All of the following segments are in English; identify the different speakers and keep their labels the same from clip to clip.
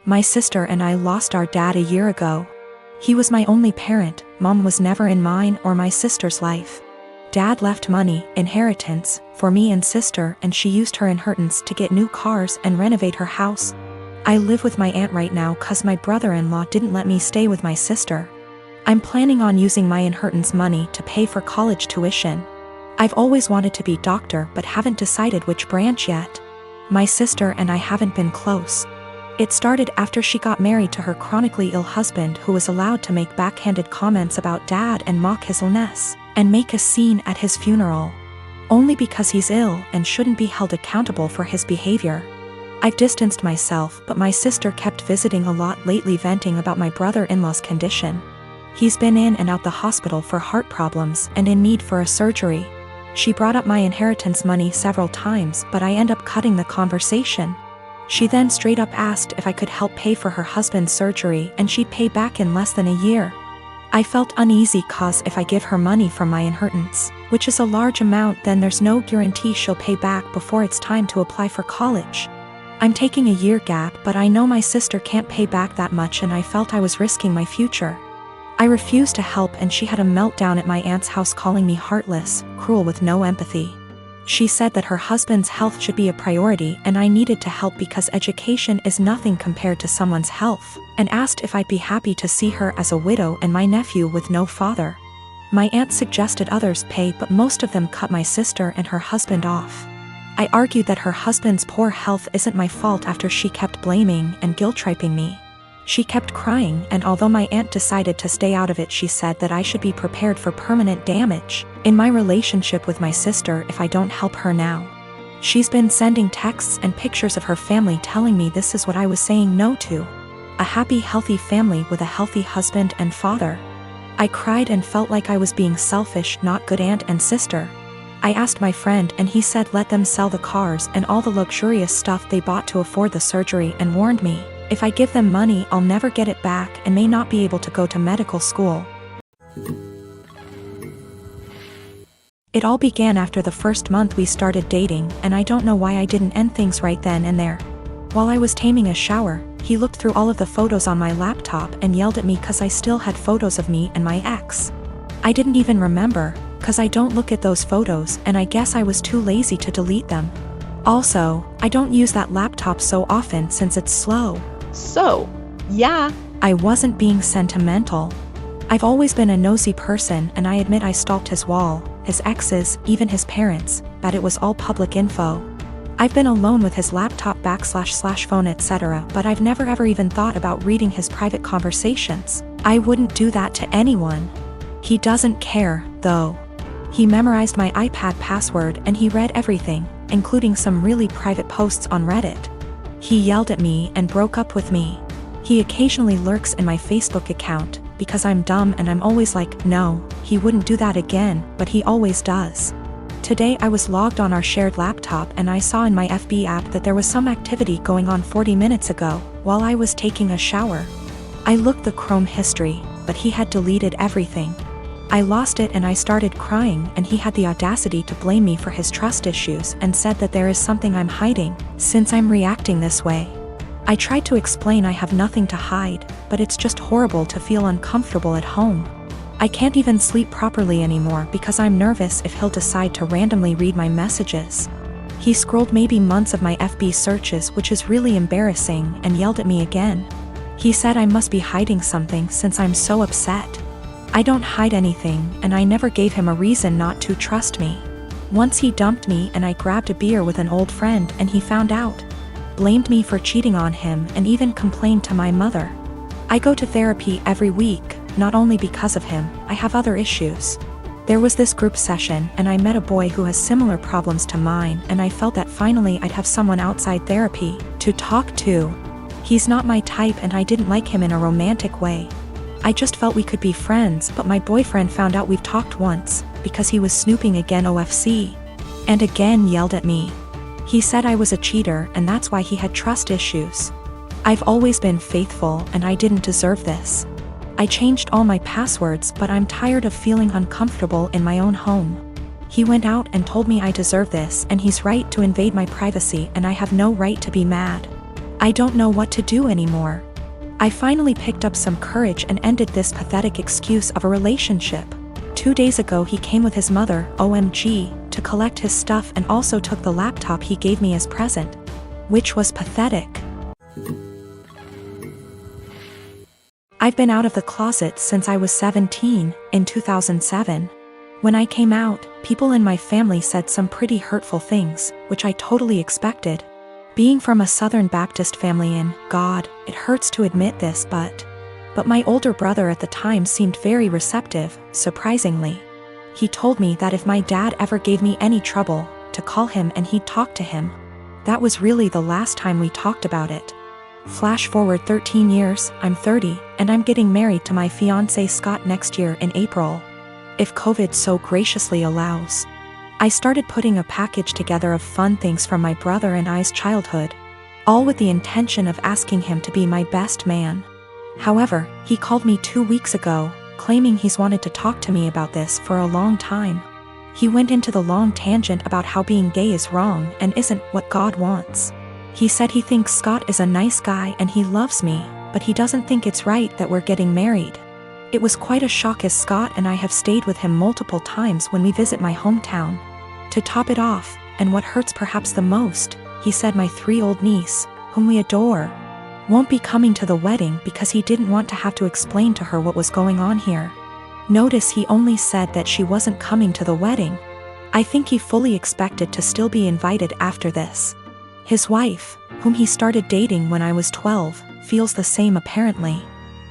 Speaker 1: My sister and I lost our dad a year ago. He was my only parent. Mom was never in mine or my sister's life. Dad left money, inheritance, for me and sister, and she used her inheritance to get new cars and renovate her house. I live with my aunt right now cause my brother-in-law didn't let me stay with my sister. I'm planning on using my inheritance money to pay for college tuition. I've always wanted to be doctor but haven't decided which branch yet. My sister and I haven't been close. It started after she got married to her chronically ill husband, who was allowed to make backhanded comments about dad and mock his illness, and make a scene at his funeral. Only because he's ill and shouldn't be held accountable for his behavior. I've distanced myself, but my sister kept visiting a lot lately, venting about my brother-in-law's condition. He's been in and out the hospital for heart problems and in need for a surgery. She brought up my inheritance money several times, but I end up cutting the conversation. She then straight up asked if I could help pay for her husband's surgery and she'd pay back in less than a year. I felt uneasy cause if I give her money from my inheritance, which is a large amount, then there's no guarantee she'll pay back before it's time to apply for college. I'm taking a year gap, but I know my sister can't pay back that much and I felt I was risking my future. I refused to help and she had a meltdown at my aunt's house, calling me heartless, cruel with no empathy. She said that her husband's health should be a priority and I needed to help because education is nothing compared to someone's health, and asked if I'd be happy to see her as a widow and my nephew with no father. My aunt suggested others pay, but most of them cut my sister and her husband off. I argued that her husband's poor health isn't my fault after she kept blaming and guilt-tripping me. She kept crying, and although my aunt decided to stay out of it, she said that I should be prepared for permanent damage in my relationship with my sister if I don't help her now. She's been sending texts and pictures of her family telling me this is what I was saying no to. A happy, healthy family with a healthy husband and father. I cried and felt like I was being selfish, not good aunt and sister. I asked my friend and he said let them sell the cars and all the luxurious stuff they bought to afford the surgery, and warned me, if I give them money I'll never get it back and may not be able to go to medical school. It all began after the first month we started dating, and I don't know why I didn't end things right then and there. While I was taking a shower, he looked through all of the photos on my laptop and yelled at me cause I still had photos of me and my ex. I didn't even remember, cause I don't look at those photos and I guess I was too lazy to delete them. Also, I don't use that laptop so often since it's slow.
Speaker 2: So, yeah.
Speaker 1: I wasn't being sentimental. I've always been a nosy person and I admit I stalked his wall, his exes, even his parents, but it was all public info. I've been alone with his laptop / phone etc., but I've never ever even thought about reading his private conversations. I wouldn't do that to anyone. He doesn't care, though. He memorized my iPad password and he read everything, including some really private posts on Reddit. He yelled at me and broke up with me. He occasionally lurks in my Facebook account, because I'm dumb and I'm always like, no, he wouldn't do that again, but he always does. Today I was logged on our shared laptop and I saw in my FB app that there was some activity going on 40 minutes ago, while I was taking a shower. I looked the Chrome history, but he had deleted everything. I lost it and I started crying, and he had the audacity to blame me for his trust issues and said that there is something I'm hiding, since I'm reacting this way. I tried to explain I have nothing to hide, but it's just horrible to feel uncomfortable at home. I can't even sleep properly anymore because I'm nervous if he'll decide to randomly read my messages. He scrolled maybe months of my FB searches, which is really embarrassing, and yelled at me again. He said I must be hiding something since I'm so upset. I don't hide anything, and I never gave him a reason not to trust me. Once he dumped me and I grabbed a beer with an old friend and he found out. Blamed me for cheating on him and even complained to my mother. I go to therapy every week, not only because of him, I have other issues. There was this group session and I met a boy who has similar problems to mine, and I felt that finally I'd have someone outside therapy to talk to. He's not my type and I didn't like him in a romantic way. I just felt we could be friends, but my boyfriend found out we've talked once, because he was snooping again OFC. And again yelled at me. He said I was a cheater and that's why he had trust issues. I've always been faithful and I didn't deserve this. I changed all my passwords, but I'm tired of feeling uncomfortable in my own home. He went out and told me I deserve this, and he's right to invade my privacy and I have no right to be mad. I don't know what to do anymore. I finally picked up some courage and ended this pathetic excuse of a relationship. 2 days ago he came with his mother, OMG, to collect his stuff and also took the laptop he gave me as present. Which was pathetic. I've been out of the closet since I was 17, in 2007. When I came out, people in my family said some pretty hurtful things, which I totally expected. Being from a Southern Baptist family God, it hurts to admit this, but my older brother at the time seemed very receptive, surprisingly. He told me that if my dad ever gave me any trouble, to call him and he'd talk to him. That was really the last time we talked about it. Flash forward 13 years, I'm 30, and I'm getting married to my fiancé Scott next year in April. If COVID so graciously allows. I started putting a package together of fun things from my brother and I's childhood, all with the intention of asking him to be my best man. However, he called me 2 weeks ago, claiming he's wanted to talk to me about this for a long time. He went into the long tangent about how being gay is wrong and isn't what God wants. He said he thinks Scott is a nice guy and he loves me, but he doesn't think it's right that we're getting married. It was quite a shock as Scott and I have stayed with him multiple times when we visit my hometown. To top it off, and what hurts perhaps the most, he said my 3-year-old niece, whom we adore, won't be coming to the wedding because he didn't want to have to explain to her what was going on here. Notice he only said that she wasn't coming to the wedding. I think he fully expected to still be invited after this. His wife, whom he started dating when I was 12, feels the same apparently.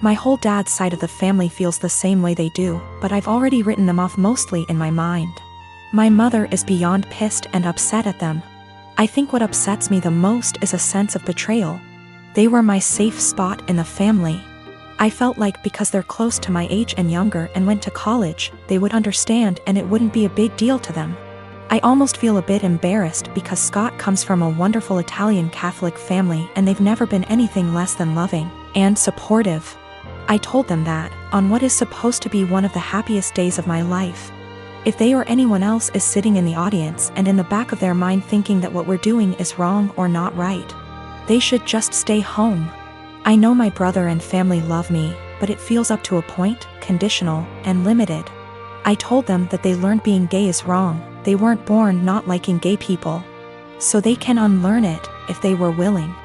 Speaker 1: My whole dad's side of the family feels the same way they do, but I've already written them off mostly in my mind. My mother is beyond pissed and upset at them. I think what upsets me the most is a sense of betrayal. They were my safe spot in the family. I felt like because they're close to my age and younger and went to college, they would understand and it wouldn't be a big deal to them. I almost feel a bit embarrassed because Scott comes from a wonderful Italian Catholic family and they've never been anything less than loving and supportive. I told them that, on what is supposed to be one of the happiest days of my life. If they or anyone else is sitting in the audience and in the back of their mind thinking that what we're doing is wrong or not right, they should just stay home. I know my brother and family love me, but it feels up to a point, conditional, and limited. I told them that they learned being gay is wrong. They weren't born not liking gay people. So they can unlearn it, if they were willing.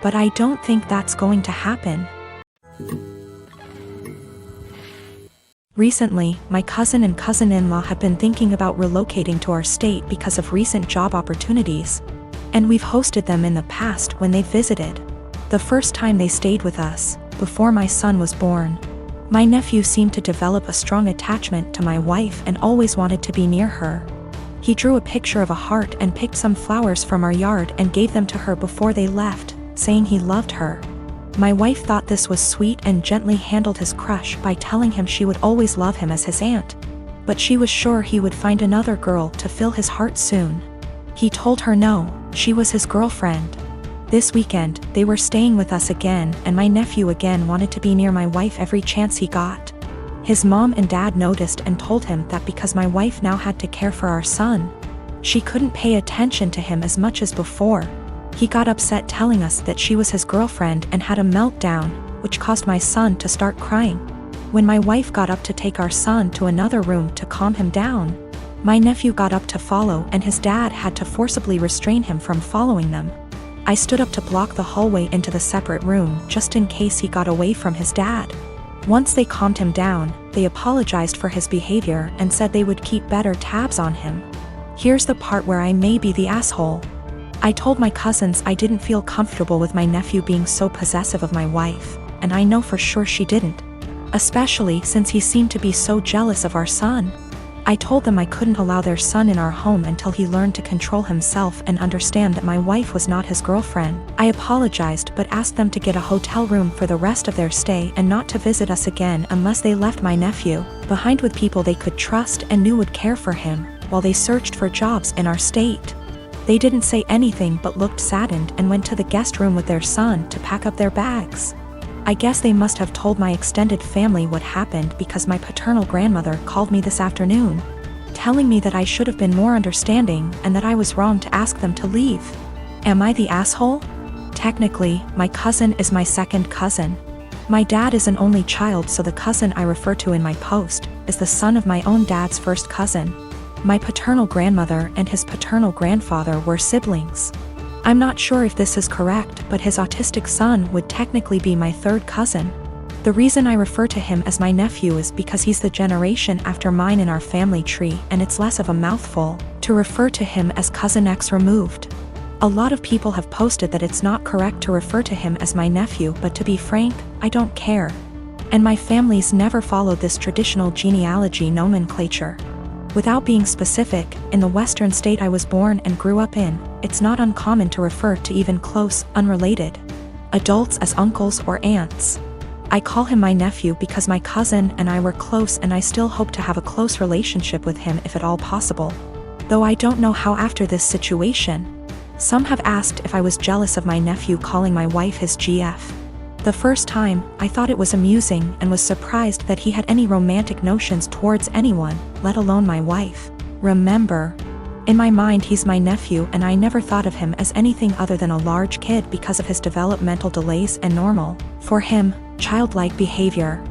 Speaker 1: But I don't think that's going to happen. Recently, my cousin and cousin-in-law have been thinking about relocating to our state because of recent job opportunities. And we've hosted them in the past when they visited. The first time they stayed with us, before my son was born. My nephew seemed to develop a strong attachment to my wife and always wanted to be near her. He drew a picture of a heart and picked some flowers from our yard and gave them to her before they left, saying he loved her. My wife thought this was sweet and gently handled his crush by telling him she would always love him as his aunt. But she was sure he would find another girl to fill his heart soon. He told her no, she was his girlfriend. This weekend, they were staying with us again and my nephew again wanted to be near my wife every chance he got. His mom and dad noticed and told him that because my wife now had to care for our son, she couldn't pay attention to him as much as before. He got upset telling us that she was his girlfriend and had a meltdown, which caused my son to start crying. When my wife got up to take our son to another room to calm him down, my nephew got up to follow and his dad had to forcibly restrain him from following them. I stood up to block the hallway into the separate room just in case he got away from his dad. Once they calmed him down, they apologized for his behavior and said they would keep better tabs on him. Here's the part where I may be the asshole. I told my cousins I didn't feel comfortable with my nephew being so possessive of my wife, and I know for sure she didn't. Especially since he seemed to be so jealous of our son. I told them I couldn't allow their son in our home until he learned to control himself and understand that my wife was not his girlfriend. I apologized but asked them to get a hotel room for the rest of their stay and not to visit us again unless they left my nephew behind with people they could trust and knew would care for him, while they searched for jobs in our state. They didn't say anything but looked saddened and went to the guest room with their son to pack up their bags. I guess they must have told my extended family what happened because my paternal grandmother called me this afternoon, telling me that I should have been more understanding and that I was wrong to ask them to leave. Am I the asshole? Technically, my cousin is my second cousin. My dad is an only child, so the cousin I refer to in my post is the son of my own dad's first cousin. My paternal grandmother and his paternal grandfather were siblings. I'm not sure if this is correct, but his autistic son would technically be my third cousin. The reason I refer to him as my nephew is because he's the generation after mine in our family tree, and it's less of a mouthful to refer to him as cousin X removed. A lot of people have posted that it's not correct to refer to him as my nephew, but to be frank, I don't care. And my family's never followed this traditional genealogy nomenclature. Without being specific, in the Western state I was born and grew up in, it's not uncommon to refer to even close, unrelated adults as uncles or aunts. I call him my nephew because my cousin and I were close, and I still hope to have a close relationship with him if at all possible. Though I don't know how after this situation. Some have asked if I was jealous of my nephew calling my wife his GF. The first time, I thought it was amusing and was surprised that he had any romantic notions towards anyone, let alone my wife. Remember, in my mind he's my nephew, and I never thought of him as anything other than a large kid because of his developmental delays and normal, for him, childlike behavior.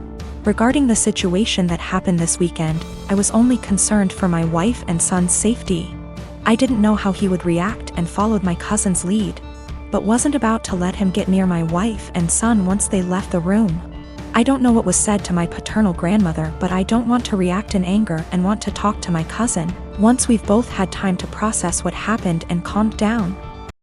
Speaker 1: Regarding the situation that happened this weekend, I was only concerned for my wife and son's safety. I didn't know how he would react and followed my cousin's lead, but wasn't about to let him get near my wife and son once they left the room. I don't know what was said to my paternal grandmother, but I don't want to react in anger and want to talk to my cousin once we've both had time to process what happened and calmed down.